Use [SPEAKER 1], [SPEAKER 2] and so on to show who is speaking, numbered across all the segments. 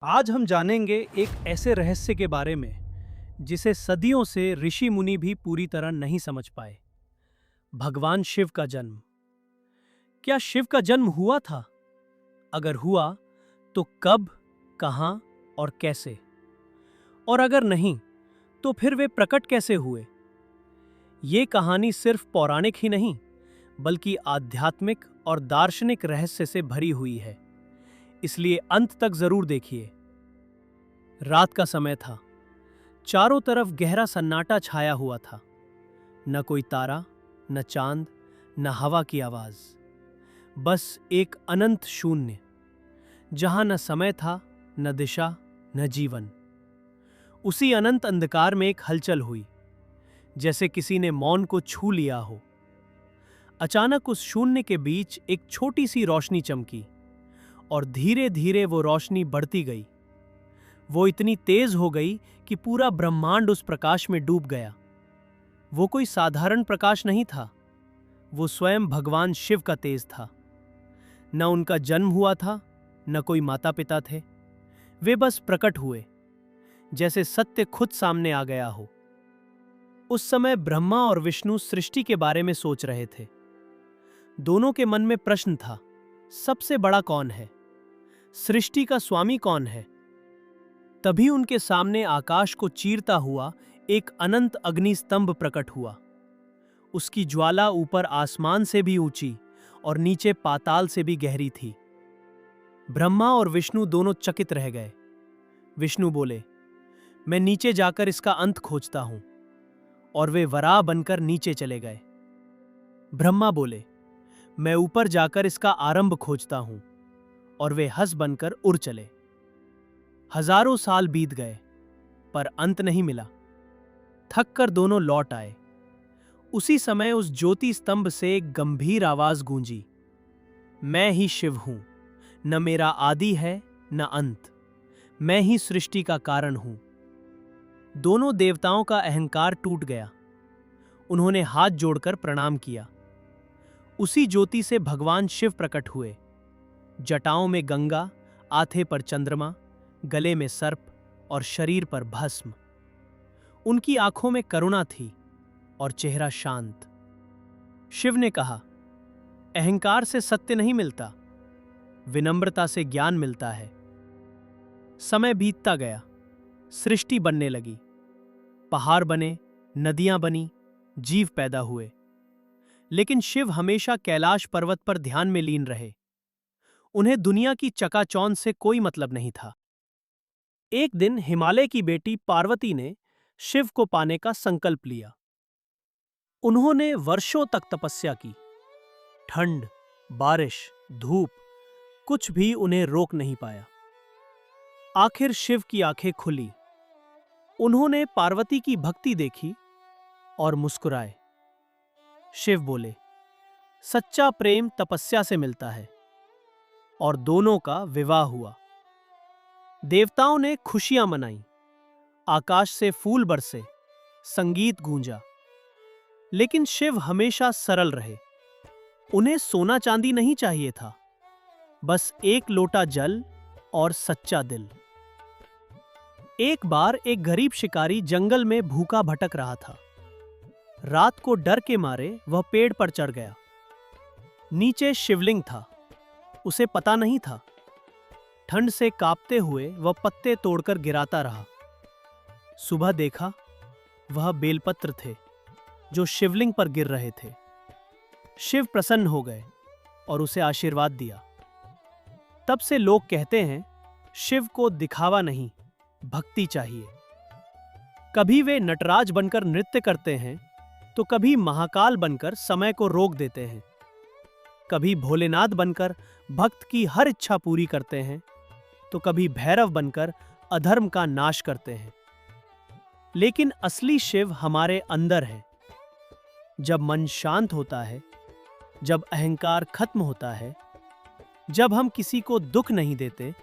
[SPEAKER 1] आज हम जानेंगे एक ऐसे रहस्य के बारे में जिसे सदियों से ऋषि मुनि भी पूरी तरह नहीं समझ पाए। भगवान शिव का जन्म। क्या शिव का जन्म हुआ था? अगर हुआ तो कब, कहां और कैसे? और अगर नहीं तो फिर वे प्रकट कैसे हुए? ये कहानी सिर्फ पौराणिक ही नहीं बल्कि आध्यात्मिक और दार्शनिक रहस्य से भरी हुई है, इसलिए अंत तक जरूर देखिए। रात का समय था। चारों तरफ गहरा सन्नाटा छाया हुआ था। न कोई तारा, न चांद, न हवा की आवाज। बस एक अनंत शून्य, जहां न समय था, न दिशा, न जीवन। उसी अनंत अंधकार में एक हलचल हुई, जैसे किसी ने मौन को छू लिया हो। अचानक उस शून्य के बीच एक छोटी सी रोशनी चमकी और धीरे धीरे वो रोशनी बढ़ती गई। वो इतनी तेज हो गई कि पूरा ब्रह्मांड उस प्रकाश में डूब गया। वो कोई साधारण प्रकाश नहीं था, वो स्वयं भगवान शिव का तेज था। न उनका जन्म हुआ था, न कोई माता पिता थे। वे बस प्रकट हुए, जैसे सत्य खुद सामने आ गया हो। उस समय ब्रह्मा और विष्णु सृष्टि के बारे में सोच रहे थे। दोनों के मन में प्रश्न था, सबसे बड़ा कौन है? सृष्टि का स्वामी कौन है? तभी उनके सामने आकाश को चीरता हुआ एक अनंत अग्नि स्तंभ प्रकट हुआ। उसकी ज्वाला ऊपर आसमान से भी ऊंची और नीचे पाताल से भी गहरी थी। ब्रह्मा और विष्णु दोनों चकित रह गए। विष्णु बोले, मैं नीचे जाकर इसका अंत खोजता हूं। और वे वराह बनकर नीचे चले गए। ब्रह्मा बोले, मैं ऊपर जाकर इसका आरंभ खोजता हूं। और वे हंस बनकर उड़ चले। हजारों साल बीत गए, पर अंत नहीं मिला। थक कर दोनों लौट आए। उसी समय उस ज्योति स्तंभ से एक गंभीर आवाज गूंजी, मैं ही शिव हूं, न मेरा आदि है न अंत, मैं ही सृष्टि का कारण हूं। दोनों देवताओं का अहंकार टूट गया। उन्होंने हाथ जोड़कर प्रणाम किया। उसी ज्योति से भगवान शिव प्रकट हुए। जटाओं में गंगा, आथे पर चंद्रमा, गले में सर्प और शरीर पर भस्म। उनकी आंखों में करुणा थी और चेहरा शांत। शिव ने कहा, अहंकार से सत्य नहीं मिलता, विनम्रता से ज्ञान मिलता है। समय बीतता गया, सृष्टि बनने लगी। पहाड़ बने, नदियां बनी, जीव पैदा हुए। लेकिन शिव हमेशा कैलाश पर्वत पर ध्यान में लीन रहे। उन्हें दुनिया की चकाचौंध से कोई मतलब नहीं था। एक दिन हिमालय की बेटी पार्वती ने शिव को पाने का संकल्प लिया। उन्होंने वर्षों तक तपस्या की। ठंड, बारिश, धूप, कुछ भी उन्हें रोक नहीं पाया। आखिर शिव की आंखें खुली। उन्होंने पार्वती की भक्ति देखी और मुस्कुराए। शिव बोले, सच्चा प्रेम तपस्या से मिलता है। और दोनों का विवाह हुआ। देवताओं ने खुशियां मनाई। आकाश से फूल बरसे, संगीत गूंजा। लेकिन शिव हमेशा सरल रहे। उन्हें सोना चांदी नहीं चाहिए था, बस एक लोटा जल और सच्चा दिल। एक बार एक गरीब शिकारी जंगल में भूखा भटक रहा था। रात को डर के मारे वह पेड़ पर चढ़ गया। नीचे शिवलिंग था, उसे पता नहीं था। ठंड से कांपते हुए वह पत्ते तोड़कर गिराता रहा। सुबह देखा, वह बेलपत्र थे जो शिवलिंग पर गिर रहे थे। शिव प्रसन्न हो गए और उसे आशीर्वाद दिया। तब से लोग कहते हैं, शिव को दिखावा नहीं, भक्ति चाहिए। कभी वे नटराज बनकर नृत्य करते हैं, तो कभी महाकाल बनकर समय को रोक देते हैं। कभी भोलेनाथ बनकर भक्त की हर इच्छा पूरी करते हैं, तो कभी भैरव बनकर अधर्म का नाश करते हैं। लेकिन असली शिव हमारे अंदर है। जब मन शांत होता है, जब अहंकार खत्म होता है, जब हम किसी को दुख नहीं देते,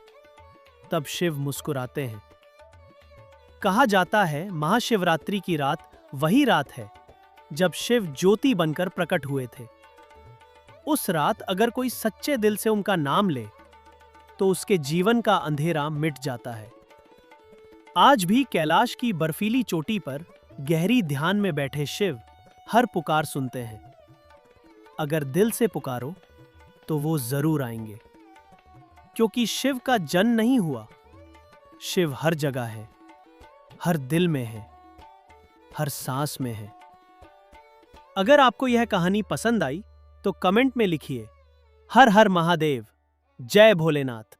[SPEAKER 1] तब शिव मुस्कुराते हैं। कहा जाता है, महाशिवरात्रि की रात वही रात है जब शिव ज्योति बनकर प्रकट हुए थे। उस रात अगर कोई सच्चे दिल से उनका नाम ले, तो उसके जीवन का अंधेरा मिट जाता है। आज भी कैलाश की बर्फीली चोटी पर गहरी ध्यान में बैठे शिव हर पुकार सुनते हैं। अगर दिल से पुकारो तो वो जरूर आएंगे, क्योंकि शिव का जन्म नहीं हुआ। शिव हर जगह है, हर दिल में है, हर सांस में है। अगर आपको यह कहानी पसंद आई तो कमेंट में लिखिए, हर हर महादेव, जय भोलेनाथ।